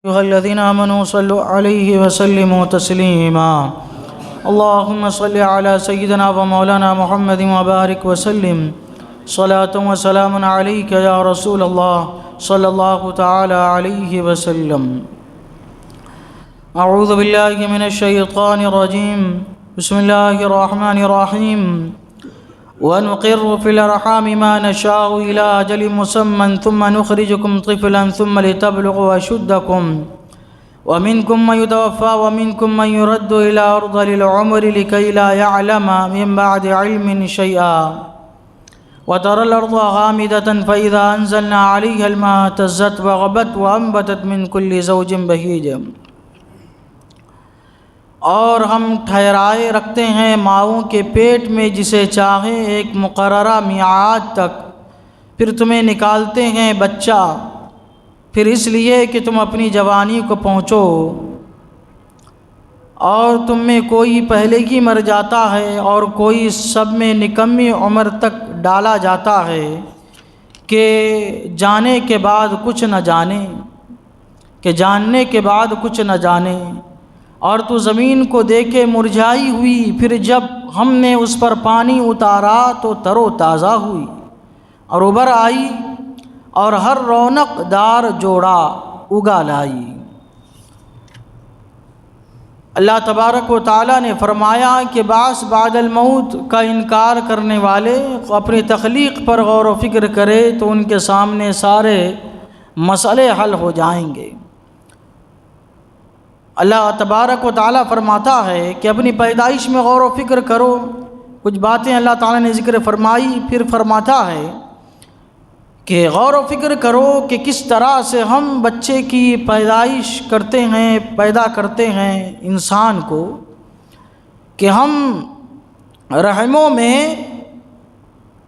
أيها الذين آمنوا صلوا عليه وسلموا تسليما. اللهم صل على سيدنا ومولانا محمد وبارك وسلم صلاة وسلام عليك يا رسول الله صلى الله تعالى عليه وسلم. أعوذ بالله من الشيطان الرجيم. بسم الله الرحمن الرحيم. ونقر في الأرحام ما نشاء إلى أجل مسمى ثم نخرجكم طفلا ثم لتبلغوا أشدكم ومنكم من يتوفى ومنكم من يرد إلى أرذل العمر لكي لا يعلم من بعد علم شيئا وترى الأرض هامدة فإذا أنزلنا عليها الماء اهتزت وربت وأنبتت من كل زوج بهيج. اور ہم ٹھہرائے رکھتے ہیں ماؤں کے پیٹ میں جسے چاہیں ایک مقررہ میعاد تک، پھر تمہیں نکالتے ہیں بچہ، پھر اس لیے کہ تم اپنی جوانی کو پہنچو، اور تم میں کوئی پہلے ہی مر جاتا ہے اور کوئی سب میں نکمی عمر تک ڈالا جاتا ہے کہ جانے کے بعد کچھ نہ جانے، کہ جاننے کے بعد کچھ نہ جانے. اور تو زمین کو دیکھے مرجھائی ہوئی، پھر جب ہم نے اس پر پانی اتارا تو تر و تازہ ہوئی اور ابھر آئی، اور ہر رونق دار جوڑا اگا لائی. اللہ تبارک و تعالیٰ نے فرمایا کہ بعث بعد الموت کا انکار کرنے والے اپنی تخلیق پر غور و فکر کرے تو ان کے سامنے سارے مسئلے حل ہو جائیں گے. اللہ تبارک و تعالیٰ فرماتا ہے کہ اپنی پیدائش میں غور و فکر کرو. کچھ باتیں اللہ تعالیٰ نے ذکر فرمائی، پھر فرماتا ہے کہ غور و فکر کرو کہ کس طرح سے ہم بچے کی پیدائش کرتے ہیں، پیدا کرتے ہیں انسان کو، کہ ہم رحموں میں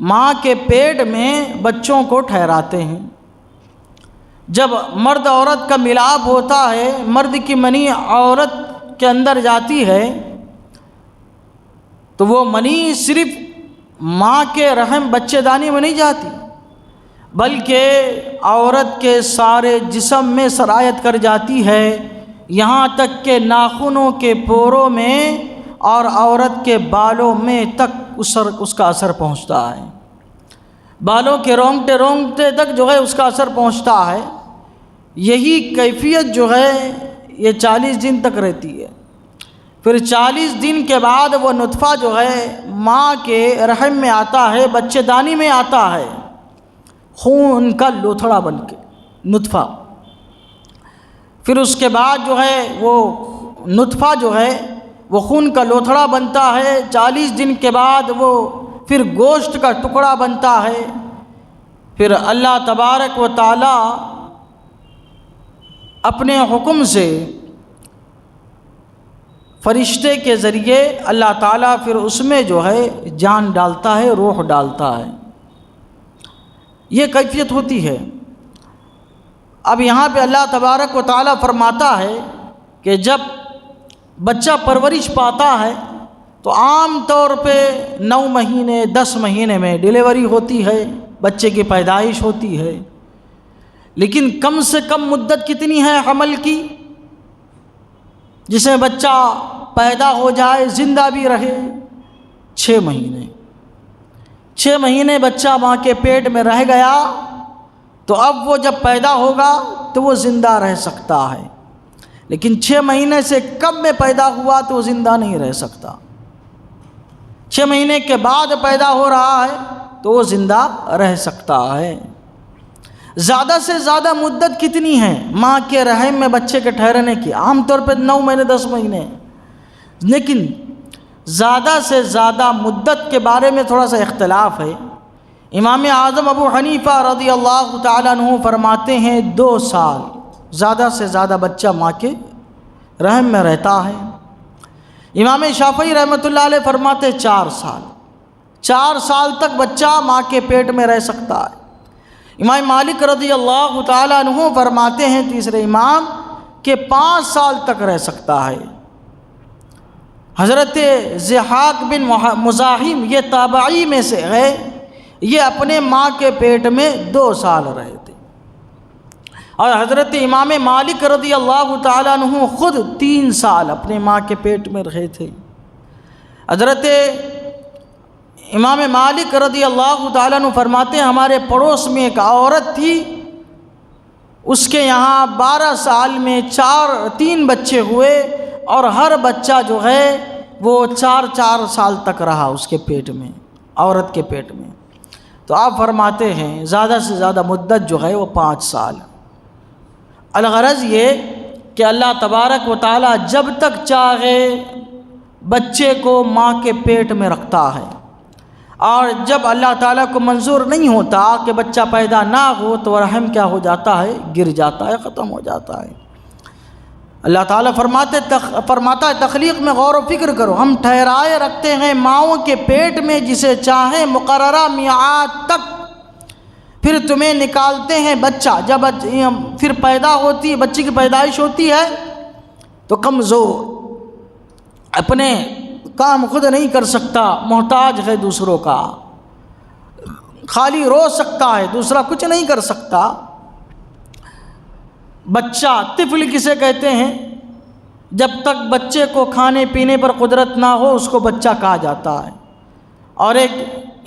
ماں کے پیٹ میں بچوں کو ٹھہراتے ہیں. جب مرد عورت کا ملاپ ہوتا ہے، مرد کی منی عورت کے اندر جاتی ہے تو وہ منی صرف ماں کے رحم بچے دانی میں نہیں جاتی، بلکہ عورت کے سارے جسم میں سرایت کر جاتی ہے، یہاں تک کہ ناخنوں کے پوروں میں اور عورت کے بالوں میں تک اس کا اثر پہنچتا ہے. بالوں کے رونگٹے تک جو ہے اس کا اثر پہنچتا ہے. یہی کیفیت جو ہے یہ 40 دن تک رہتی ہے. پھر 40 دن کے بعد وہ نطفہ جو ہے ماں کے رحم میں آتا ہے، بچے دانی میں آتا ہے، خون کا لوتھڑا بن کے نطفہ. پھر اس کے بعد جو ہے وہ نطفہ جو ہے وہ خون کا لوتھڑا بنتا ہے. 40 دن کے بعد وہ پھر گوشت کا ٹکڑا بنتا ہے. پھر اللہ تبارک و تعالی اپنے حکم سے فرشتے کے ذریعے اللہ تعالیٰ پھر اس میں جو ہے جان ڈالتا ہے، روح ڈالتا ہے. یہ کیفیت ہوتی ہے. اب یہاں پہ اللہ تبارک و تعالیٰ فرماتا ہے کہ جب بچہ پرورش پاتا ہے تو عام طور پہ 9 مہینے 10 مہینے میں ڈیلیوری ہوتی ہے، بچے کی پیدائش ہوتی ہے. لیکن کم سے کم مدت کتنی ہے حمل کی، جس میں بچہ پیدا ہو جائے زندہ بھی رہے؟ 6 مہینے. 6 مہینے بچہ ماں کے پیٹ میں رہ گیا تو اب وہ جب پیدا ہوگا تو وہ زندہ رہ سکتا ہے. لیکن 6 مہینے سے کم میں پیدا ہوا تو وہ زندہ نہیں رہ سکتا. 6 مہینے کے بعد پیدا ہو رہا ہے تو وہ زندہ رہ سکتا ہے. زیادہ سے زیادہ مدت کتنی ہے ماں کے رحم میں بچے کے ٹھہرنے کی؟ عام طور پہ 9 مہینے 10 مہینے. لیکن زیادہ سے زیادہ مدت کے بارے میں تھوڑا سا اختلاف ہے. امام اعظم ابو حنیفہ رضی اللہ تعالیٰ عنہ فرماتے ہیں 2 سال زیادہ سے زیادہ بچہ ماں کے رحم میں رہتا ہے. امام شافعی رحمۃ اللہ علیہ فرماتے 4 سال. 4 سال تک بچہ ماں کے پیٹ میں رہ سکتا ہے. امام مالک رضی اللہ تعالیٰ عنہ فرماتے ہیں تیسرے امام کہ 5 سال تک رہ سکتا ہے. حضرت ضحاک بن مزاحم یہ تابعی میں سے ہے، یہ اپنے ماں کے پیٹ میں 2 سال رہے تھے. اور حضرت امام مالک رضی اللہ تعالیٰ عنہ خود 3 سال اپنے ماں کے پیٹ میں رہے تھے۔ حضرت امام مالک رضی اللہ تعالیٰ عنہ فرماتے ہیں ہمارے پڑوس میں ایک عورت تھی، اس کے یہاں 12 سال میں 3 بچے ہوئے، اور ہر بچہ جو ہے وہ 4 سال تک رہا اس کے پیٹ میں، عورت کے پیٹ میں۔ تو آپ فرماتے ہیں زیادہ سے زیادہ مدت جو ہے وہ 5 سال۔ الغرض یہ کہ اللہ تبارک و تعالیٰ جب تک چاہے بچے کو ماں کے پیٹ میں رکھتا ہے، اور جب اللہ تعالیٰ کو منظور نہیں ہوتا کہ بچہ پیدا نہ ہو تو رحم کیا ہو جاتا ہے، گر جاتا ہے، ختم ہو جاتا ہے۔ اللہ تعالیٰ فرماتا ہے تخلیق میں غور و فکر کرو، ہم ٹھہرائے رکھتے ہیں ماؤں کے پیٹ میں جسے چاہیں مقررہ میعاد تک، پھر تمہیں نکالتے ہیں بچہ، جب پھر پیدا ہوتی ہے، بچے کی پیدائش ہوتی ہے تو کمزور، اپنے کام خود نہیں کر سکتا، محتاج ہے دوسروں کا، خالی رو سکتا ہے، دوسرا کچھ نہیں کر سکتا۔ بچہ طفل کسے کہتے ہیں؟ جب تک بچے کو کھانے پینے پر قدرت نہ ہو اس کو بچہ کہا جاتا ہے، اور ایک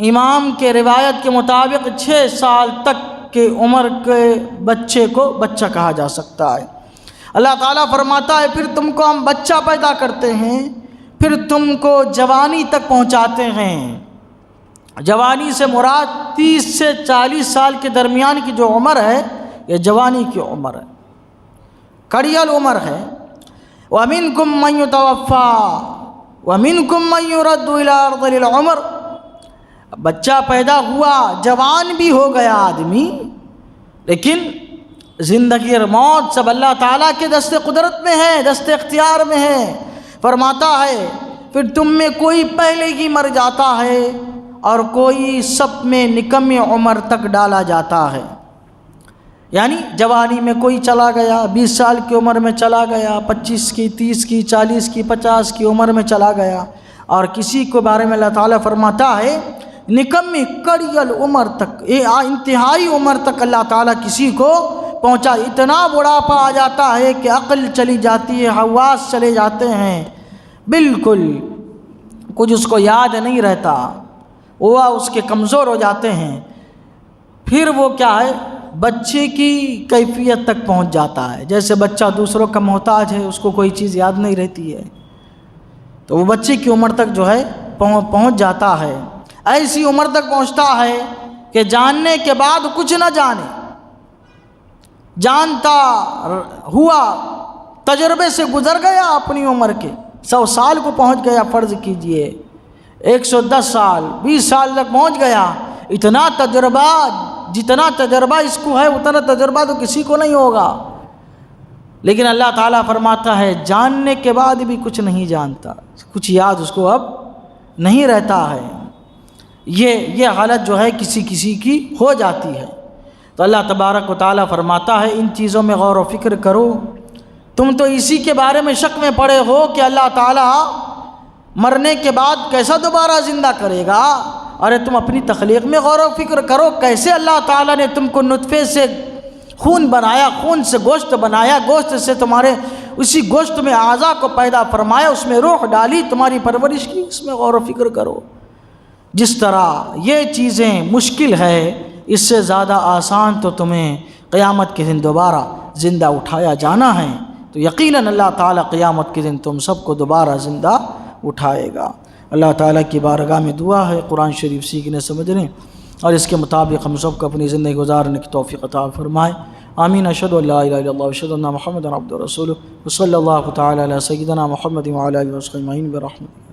امام کے روایت کے مطابق 6 سال تک کے عمر کے بچے کو بچہ کہا جا سکتا ہے۔ اللہ تعالیٰ فرماتا ہے پھر تم کو ہم بچہ پیدا کرتے ہیں، پھر تم کو جوانی تک پہنچاتے ہیں۔ جوانی سے مراد 30 سے 40 سال کے درمیان کی جو عمر ہے یہ جوانی کی عمر ہے، کڑیل عمر ہے۔ وَمِنْكُمْ مَنْ يُتَوَفَّى وَمِنْكُمْ مَنْ يُرَدُّ إِلَىٰ أَرْذَلِ الْعُمُرِ، بچہ پیدا ہوا، جوان بھی ہو گیا آدمی، لیکن زندگی اور موت سب اللہ تعالیٰ کے دست قدرت میں ہے، دست اختیار میں ہے۔ فرماتا ہے پھر تم میں کوئی پہلے ہی مر جاتا ہے اور کوئی سب میں نکمی عمر تک ڈالا جاتا ہے، یعنی جوانی میں کوئی چلا گیا، 20 سال کی عمر میں چلا گیا، 25 کی، 30 کی، 40 کی، 50 کی عمر میں چلا گیا، اور کسی کے بارے میں اللہ تعالیٰ فرماتا ہے نکمی کڑیل عمر تک، انتہائی عمر تک اللہ تعالیٰ کسی کو پہنچا، اتنا بڑھاپا آ جاتا ہے کہ عقل چلی جاتی ہے، حواس چلے جاتے ہیں، بالکل کچھ اس کو یاد نہیں رہتا، وہ اس کے کمزور ہو جاتے ہیں۔ پھر وہ کیا ہے، بچے کی کیفیت تک پہنچ جاتا ہے، جیسے بچہ دوسروں کا محتاج ہے، اس کو کوئی چیز یاد نہیں رہتی ہے، تو وہ بچے کی عمر تک جو ہے پہنچ جاتا ہے۔ ایسی عمر تک پہنچتا ہے کہ جاننے کے بعد کچھ نہ جانے، جانتا ہوا تجربے سے گزر گیا، اپنی عمر کے 100 سال کو پہنچ گیا، فرض کیجئے 110 سال 20 سال تک پہنچ گیا، اتنا تجربہ، جتنا تجربہ اس کو ہے اتنا تجربہ تو کسی کو نہیں ہوگا، لیکن اللہ تعالیٰ فرماتا ہے جاننے کے بعد بھی کچھ نہیں جانتا، کچھ یاد اس کو اب نہیں رہتا ہے۔ یہ حالت جو ہے کسی کی ہو جاتی ہے۔ تو اللہ تبارک و تعالیٰ فرماتا ہے ان چیزوں میں غور و فکر کرو، تم تو اسی کے بارے میں شک میں پڑے ہو کہ اللہ تعالیٰ مرنے کے بعد کیسا دوبارہ زندہ کرے گا۔ ارے تم اپنی تخلیق میں غور و فکر کرو، کیسے اللہ تعالیٰ نے تم کو نطفے سے خون بنایا، خون سے گوشت بنایا، گوشت سے تمہارے اسی گوشت میں اعضاء کو پیدا فرمایا، اس میں روح ڈالی، تمہاری پرورش کی، اس میں غور و فکر کرو۔ جس طرح یہ چیزیں مشکل ہے، اس سے زیادہ آسان تو تمہیں قیامت کے دن دوبارہ زندہ اٹھایا جانا ہے، تو یقیناً اللہ تعالیٰ قیامت کے دن تم سب کو دوبارہ زندہ اٹھائے گا۔ اللہ تعالیٰ کی بارگاہ میں دعا ہے قرآن شریف سیکھنے سمجھنے اور اس کے مطابق ہم سب کو اپنی زندگی گزارنے کی توفیق عطا فرمائے۔ آمین۔ اشہد ان لا الہ الا اللہ واشہد ان محمدا عبدہ ورسولہ، وصلی اللہ تعالیٰ علی سیدنا محمد وعلی آلہ وصحبہ اجمعین برحمتہ۔